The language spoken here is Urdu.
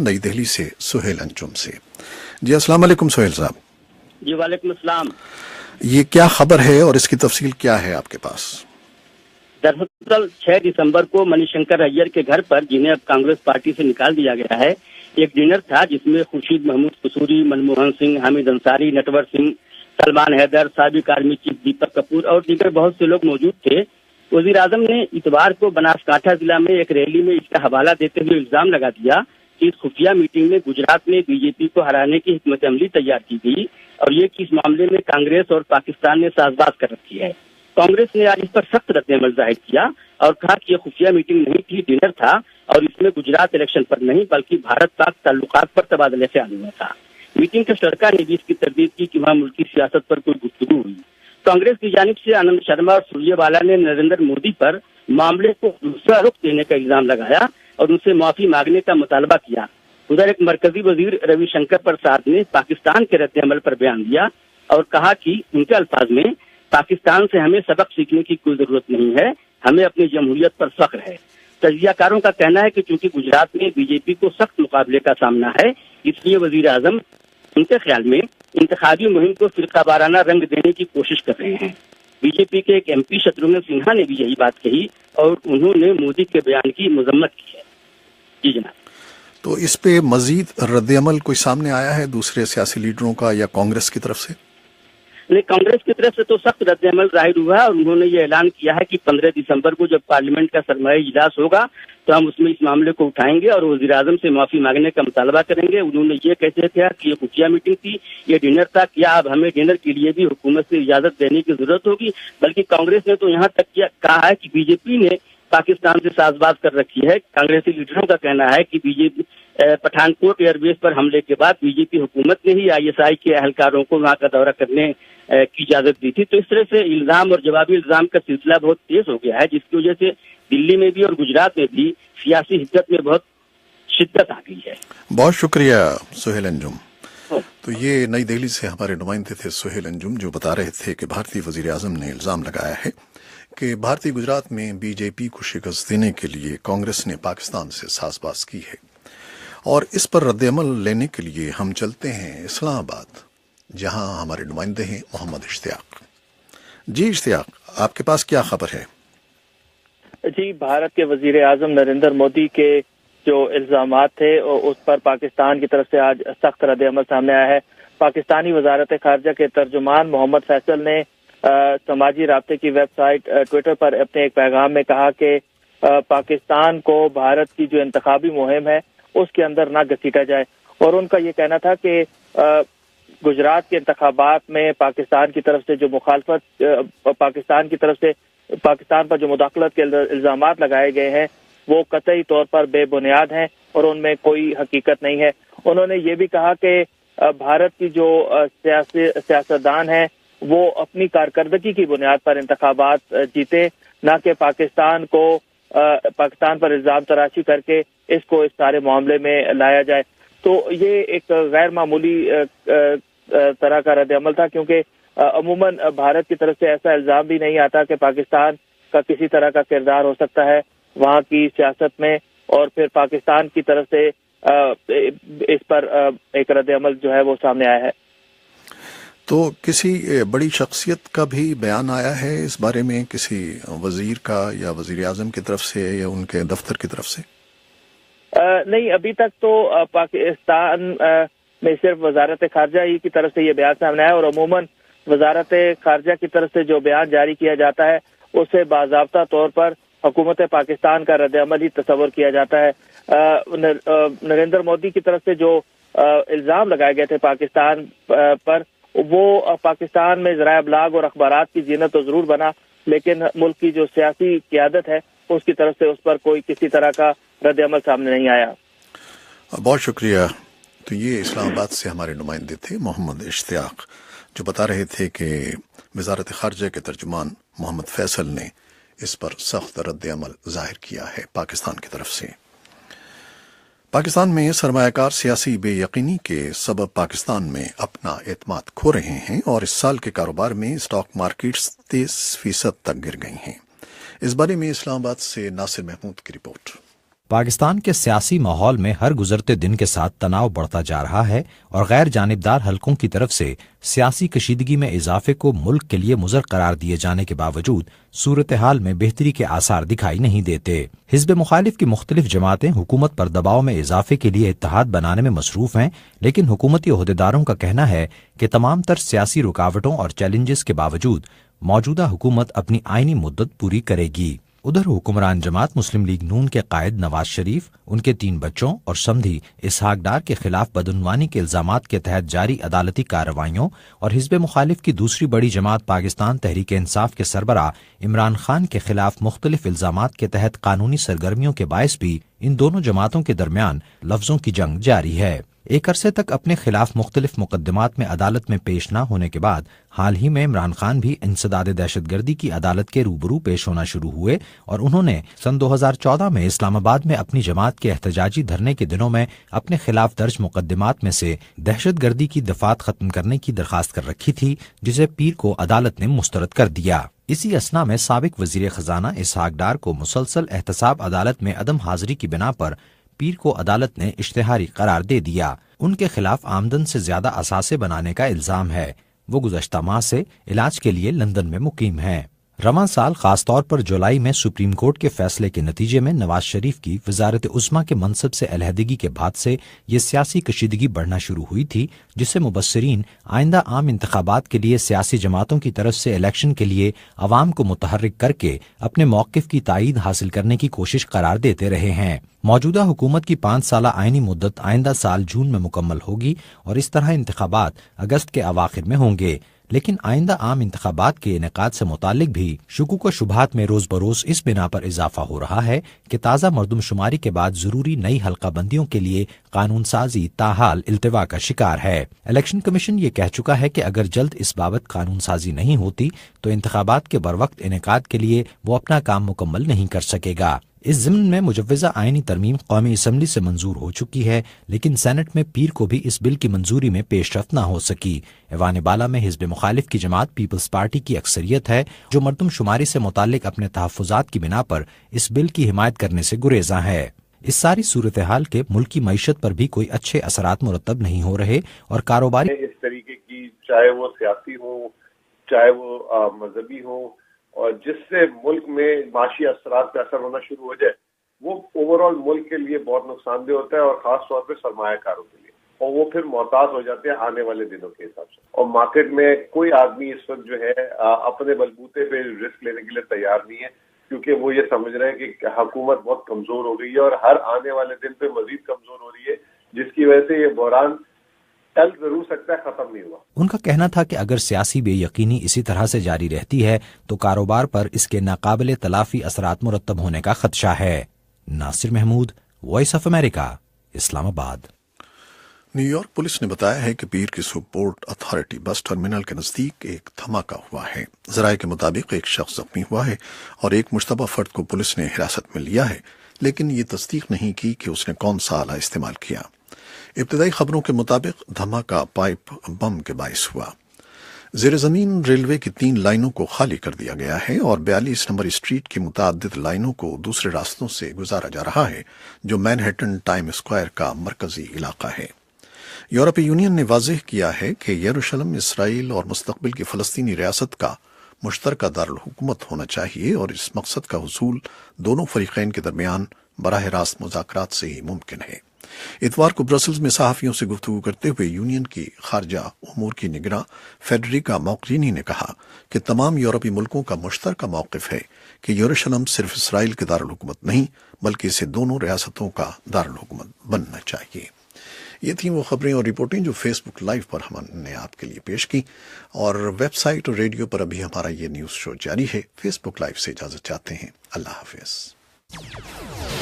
نئی دہلی سے سہیل انجم سے۔ جی السلام علیکم سہیل صاحب۔ جی وعلیکم السلام۔ یہ کیا خبر ہے اور اس کی تفصیل کیا ہے آپ کے پاس؟ دراصل 6 دسمبر کو منی شنکر ایّر کے گھر پر، جنہیں اب کانگریس پارٹی سے نکال دیا گیا ہے، ایک ڈنر تھا جس میں خورشید محمود قصوری، منموہن سنگھ، حامد انصاری، نٹور سنگھ، سلمان حیدر، سابق آرمی چیف دیپک کپور اور دیگر بہت سے لوگ موجود تھے۔ وزیر اعظم نے اتوار کو بناسکانٹھا ضلع میں ایک ریلی میں اس کا حوالہ دیتے ہوئے الزام لگا دیا کہ اس خفیہ میٹنگ میں گجرات میں بی جے پی کو ہرانے کی حکمت عملی تیار کی گئی اور یہ کہ اس معاملے میں کانگریس اور پاکستان نے ساز باز کر رکھی ہے۔ کانگریس نے آج اس پر سخت رد عمل ظاہر کیا اور کہا کہ یہ خفیہ میٹنگ نہیں تھی، ڈنر تھا اور اس میں گجرات الیکشن پر نہیں بلکہ بھارت پاک تعلقات پر تبادلہ خیال ہوا تھا۔ میٹنگ کے شرکاء نے بھی اس کی تردید کی کہ وہاں ملکی سیاست پر کوئی گفتگو ہوئی۔ کانگریس کی جانب سے آنند شرما اور سوریہ والا نے نریندر مودی پر معاملے کو دوسرا رخ دینے کا الزام لگایا اور ان سے معافی مانگنے کا مطالبہ کیا۔ ادھر ایک مرکزی وزیر روی شنکر پرساد نے پاکستان کے رد عمل پر بیان دیا اور کہا کہ ان کے الفاظ میں پاکستان سے ہمیں سبق سیکھنے کی کوئی ضرورت نہیں ہے، ہمیں اپنی جمہوریت پر فخر ہے۔ تجزیہ کاروں کا کہنا ہے کہ چونکہ گجرات میں بی جے پی کو سخت مقابلے کا سامنا ہے، اس لیے وزیر اعظم ان کے خیال میں انتخابی مہم کو فرقہ وارانہ رنگ دینے کی کوشش کر رہے ہیں۔ بی جے پی کے ایک ایم پی شتروگھن سنہا نے بھی یہی بات کہی اور انہوں نے مودی کے بیان کی مذمت کی ہے۔ جی جناب۔ تو اس پہ مزید رد عمل کوئی سامنے آیا ہے دوسرے سیاسی لیڈروں کا یا کانگریس کی طرف سے؟ کانگریس کی طرف سے تو سخت رد عمل ظاہر ہوا ہے اور انہوں نے یہ اعلان کیا ہے کہ 15 دسمبر کو جب پارلیمنٹ کا سرمائی اجلاس ہوگا تو ہم اس میں اس معاملے کو اٹھائیں گے اور وزیر اعظم سے معافی مانگنے کا مطالبہ کریں گے۔ انہوں نے یہ کہتے تھے کہ یہ خفیہ میٹنگ تھی، یہ ڈنر تھا، کیا اب ہمیں ڈنر کے لیے بھی حکومت سے اجازت دینے کی ضرورت ہوگی؟ بلکہ کانگریس نے تو یہاں تک کہا ہے کہ بی جے پی نے پاکستان سے ساز باز کر رکھی ہے۔ کانگریسی لیڈروں کا کہنا ہے کہ بی جے پی پٹھان کوٹ ایئر بیس پر حملے کے بعد بی جے پی حکومت نے ہی آئی ایس آئی کے اہلکاروں کو وہاں کا دورہ کرنے کی اجازت دی تھی۔ تو اس طرح سے الزام اور جوابی الزام کا سلسلہ بہت تیز ہو گیا ہے، جس کی وجہ سے دلی میں بھی اور گجرات میں بھی سیاسی حدت میں بہت شدت آ گئی ہے۔ بہت شکریہ سہیل انجم۔ تو یہ نئی دہلی سے ہمارے نمائندے تھے سہیل انجم، جو بتا رہے تھے کہ بھارتی وزیر اعظم نے الزام لگایا ہے کہ بھارتی گجرات میں بی جے پی کو شکست دینے کے لیے کانگریس نے پاکستان سے ساز باز کی ہے، اور اس پر رد عمل لینے کے لیے ہم چلتے ہیں اسلام آباد، جہاں ہمارے نمائندے ہیں محمد اشتیاق۔ جی اشتیاق، آپ کے پاس کیا خبر ہے؟ جی، بھارت کے وزیر اعظم نریندر مودی کے جو الزامات تھے اس پر پاکستان کی طرف سے آج سخت رد عمل سامنے آیا ہے۔ پاکستانی وزارت خارجہ کے ترجمان محمد فیصل نے سماجی رابطے کی ویب سائٹ ٹویٹر پر اپنے ایک پیغام میں کہا کہ پاکستان کو بھارت کی جو انتخابی مہم ہے اس کے اندر نہ گھسیٹا جائے، اور ان کا یہ کہنا تھا کہ گجرات کے انتخابات میں پاکستان کی طرف سے جو مخالفت، پاکستان کی طرف سے پاکستان پر جو مداخلت کے الزامات لگائے گئے ہیں وہ قطعی طور پر بے بنیاد ہیں اور ان میں کوئی حقیقت نہیں ہے۔ انہوں نے یہ بھی کہا کہ بھارت کی جو سیاستدان ہیں وہ اپنی کارکردگی کی بنیاد پر انتخابات جیتے، نہ کہ پاکستان پر الزام تراشی کر کے اس کو اس سارے معاملے میں لایا جائے۔ تو یہ ایک غیر معمولی طرح کا رد عمل تھا، کیونکہ عموماً بھارت کی طرف سے ایسا الزام بھی نہیں آتا کہ پاکستان کا کسی طرح کا کردار ہو سکتا ہے وہاں کی سیاست میں، اور پھر پاکستان کی طرف سے اس پر ایک رد عمل جو ہے وہ سامنے آیا ہے۔ تو کسی بڑی شخصیت کا بھی بیان آیا ہے اس بارے میں، کسی وزیر کا یا وزیر اعظم کی طرف سے یا ان کے دفتر کی طرف سے؟ نہیں، ابھی تک تو پاکستان میں صرف وزارت خارجہ ہی کی طرف سے یہ بیان سامنے آیا، اور عموماً وزارت خارجہ کی طرف سے جو بیان جاری کیا جاتا ہے اس سے باضابطہ طور پر حکومت پاکستان کا رد عمل ہی تصور کیا جاتا ہے۔ نریندر مودی کی طرف سے جو الزام لگائے گئے تھے پاکستان پر، وہ پاکستان میں ذرائع ابلاغ اور اخبارات کی زینت تو ضرور بنا، لیکن ملک کی جو سیاسی قیادت ہے اس کی طرف سے اس پر کوئی کسی طرح کا رد عمل سامنے نہیں آیا۔ بہت شکریہ۔ تو یہ اسلام آباد سے ہمارے نمائندے تھے محمد اشتیاق، جو بتا رہے تھے کہ وزارت خارجہ کے ترجمان محمد فیصل نے اس پر سخت رد عمل ظاہر کیا ہے پاکستان کی طرف سے۔ پاکستان میں سرمایہ کار سیاسی بے یقینی کے سبب پاکستان میں اپنا اعتماد کھو رہے ہیں اور اس سال کے کاروبار میں اسٹاک مارکیٹس 30% تک گر گئی ہیں۔ اس بارے میں اسلام آباد سے ناصر محمود کی رپورٹ۔ پاکستان کے سیاسی ماحول میں ہر گزرتے دن کے ساتھ تناؤ بڑھتا جا رہا ہے اور غیر جانبدار حلقوں کی طرف سے سیاسی کشیدگی میں اضافے کو ملک کے لیے مضر قرار دیے جانے کے باوجود صورتحال میں بہتری کے آثار دکھائی نہیں دیتے۔ حزب مخالف کی مختلف جماعتیں حکومت پر دباؤ میں اضافے کے لیے اتحاد بنانے میں مصروف ہیں، لیکن حکومتی عہدیداروں کا کہنا ہے کہ تمام تر سیاسی رکاوٹوں اور چیلنجز کے باوجود موجودہ حکومت اپنی آئینی مدت پوری کرے گی۔ ادھر حکمران جماعت مسلم لیگ نون کے قائد نواز شریف، ان کے 3 بچوں اور سمدھی اسحاق ڈار کے خلاف بدعنوانی کے الزامات کے تحت جاری عدالتی کارروائیوں اور حزب مخالف کی دوسری بڑی جماعت پاکستان تحریک انصاف کے سربراہ عمران خان کے خلاف مختلف الزامات کے تحت قانونی سرگرمیوں کے باعث بھی ان دونوں جماعتوں کے درمیان لفظوں کی جنگ جاری ہے۔ ایک عرصے تک اپنے خلاف مختلف مقدمات میں عدالت میں پیش نہ ہونے کے بعد حال ہی میں عمران خان بھی انسداد دہشت گردی کی عدالت کے روبرو پیش ہونا شروع ہوئے اور انہوں نے سن 2014 میں اسلام آباد میں اپنی جماعت کے احتجاجی دھرنے کے دنوں میں اپنے خلاف درج مقدمات میں سے دہشت گردی کی دفعات ختم کرنے کی درخواست کر رکھی تھی، جسے پیر کو عدالت نے مسترد کر دیا۔ اسی اثنا میں سابق وزیر خزانہ اسحاق ڈار کو مسلسل احتساب عدالت میں عدم حاضری کی بنا پر پیر کو عدالت نے اشتہاری قرار دے دیا۔ ان کے خلاف آمدن سے زیادہ اثاثے بنانے کا الزام ہے۔ وہ گزشتہ ماہ سے علاج کے لیے لندن میں مقیم ہیں۔ رواں سال خاص طور پر جولائی میں سپریم کورٹ کے فیصلے کے نتیجے میں نواز شریف کی وزارت عظمیٰ کے منصب سے علیحدگی کے بعد سے یہ سیاسی کشیدگی بڑھنا شروع ہوئی تھی، جسے مبصرین آئندہ عام انتخابات کے لیے سیاسی جماعتوں کی طرف سے الیکشن کے لیے عوام کو متحرک کر کے اپنے موقف کی تائید حاصل کرنے کی کوشش قرار دیتے رہے ہیں۔ موجودہ حکومت کی 5 سالہ آئینی مدت آئندہ سال جون میں مکمل ہوگی اور اس طرح انتخابات اگست کے اواخر میں ہوں گے، لیکن آئندہ عام انتخابات کے انعقاد سے متعلق بھی شکوک و شبہات میں روز بروز اس بنا پر اضافہ ہو رہا ہے کہ تازہ مردم شماری کے بعد ضروری نئی حلقہ بندیوں کے لیے قانون سازی تاحال التوا کا شکار ہے۔ الیکشن کمیشن یہ کہہ چکا ہے کہ اگر جلد اس بابت قانون سازی نہیں ہوتی تو انتخابات کے بروقت انعقاد کے لیے وہ اپنا کام مکمل نہیں کر سکے گا۔ اس ضمن میں مجوزہ آئینی ترمیم قومی اسمبلی سے منظور ہو چکی ہے، لیکن سینٹ میں پیر کو بھی اس بل کی منظوری میں پیش رفت نہ ہو سکی۔ ایوان بالا میں حزب مخالف کی جماعت پیپلز پارٹی کی اکثریت ہے، جو مردم شماری سے متعلق اپنے تحفظات کی بنا پر اس بل کی حمایت کرنے سے گریزاں ہے۔ اس ساری صورتحال کے ملکی معیشت پر بھی کوئی اچھے اثرات مرتب نہیں ہو رہے اور کاروباری اس طریقے کی، چاہے وہ سیاسی ہوں چاہے وہ مذہبی ہوں، اور جس سے ملک میں معاشی اثرات پہ اثر ہونا شروع ہو جائے، وہ اوور آل ملک کے لیے بہت نقصان دہ ہوتا ہے، اور خاص طور پہ سرمایہ کاروں کے لیے، اور وہ پھر محتاط ہو جاتے ہیں آنے والے دنوں کے حساب سے۔ اور مارکیٹ میں کوئی آدمی اس وقت جو ہے اپنے بلبوتے پہ رسک لینے کے لیے تیار نہیں ہے، کیونکہ وہ یہ سمجھ رہے ہیں کہ حکومت بہت کمزور ہو گئی ہے اور ہر آنے والے دن پہ مزید کمزور ہو رہی ہے، جس کی وجہ سے یہ بحران ٹل ضرور سکتا ہے، ختم نہیں ہوا۔ ان کا کہنا تھا کہ اگر سیاسی بے یقینی اسی طرح سے جاری رہتی ہے تو کاروبار پر اس کے ناقابل تلافی اثرات مرتب ہونے کا خدشہ ہے۔ ناصر محمود، وائس آف امریکہ، اسلام آباد۔ نیو یارک پولیس نے بتایا ہے کہ پیر کی سوپ پورٹ اتھارٹی بس ٹرمینل کے نزدیک ایک دھماکہ ہوا ہے۔ ذرائع کے مطابق ایک شخص زخمی ہوا ہے اور ایک مشتبہ فرد کو پولیس نے حراست میں لیا ہے، لیکن یہ تصدیق نہیں کی کہ اس نے کون سا آلہ استعمال کیا۔ ابتدائی خبروں کے مطابق دھماکہ پائپ بم کے باعث ہوا۔ زیر زمین ریلوے کی 3 لائنوں کو خالی کر دیا گیا ہے اور 42 نمبر اسٹریٹ کی متعدد لائنوں کو دوسرے راستوں سے گزارا جا رہا ہے، جو مینہٹن ٹائم اسکوائر کا مرکزی علاقہ ہے۔ یورپی یونین نے واضح کیا ہے کہ یروشلم اسرائیل اور مستقبل کی فلسطینی ریاست کا مشترکہ دارالحکومت ہونا چاہیے، اور اس مقصد کا حصول دونوں فریقین کے درمیان براہ راست مذاکرات سے ہی ممکن ہے۔ اتوار کو برسلز میں صحافیوں سے گفتگو کرتے ہوئے یونین کی خارجہ امور کی نگراں فیڈریکا موغرینی نے کہا کہ تمام یورپی ملکوں کا مشترکہ موقف ہے کہ یروشلم صرف اسرائیل کے دارالحکومت نہیں بلکہ اسے دونوں ریاستوں کا دارالحکومت بننا چاہیے۔ یہ تھیں وہ خبریں اور رپورٹیں جو فیس بک لائیو پر ہم نے آپ کے لیے پیش کی، اور ویب سائٹ اور ریڈیو پر ابھی ہمارا یہ نیوز شو جاری ہے۔ فیس بک لائیو سے اجازت چاہتے ہیں۔ اللہ حافظ۔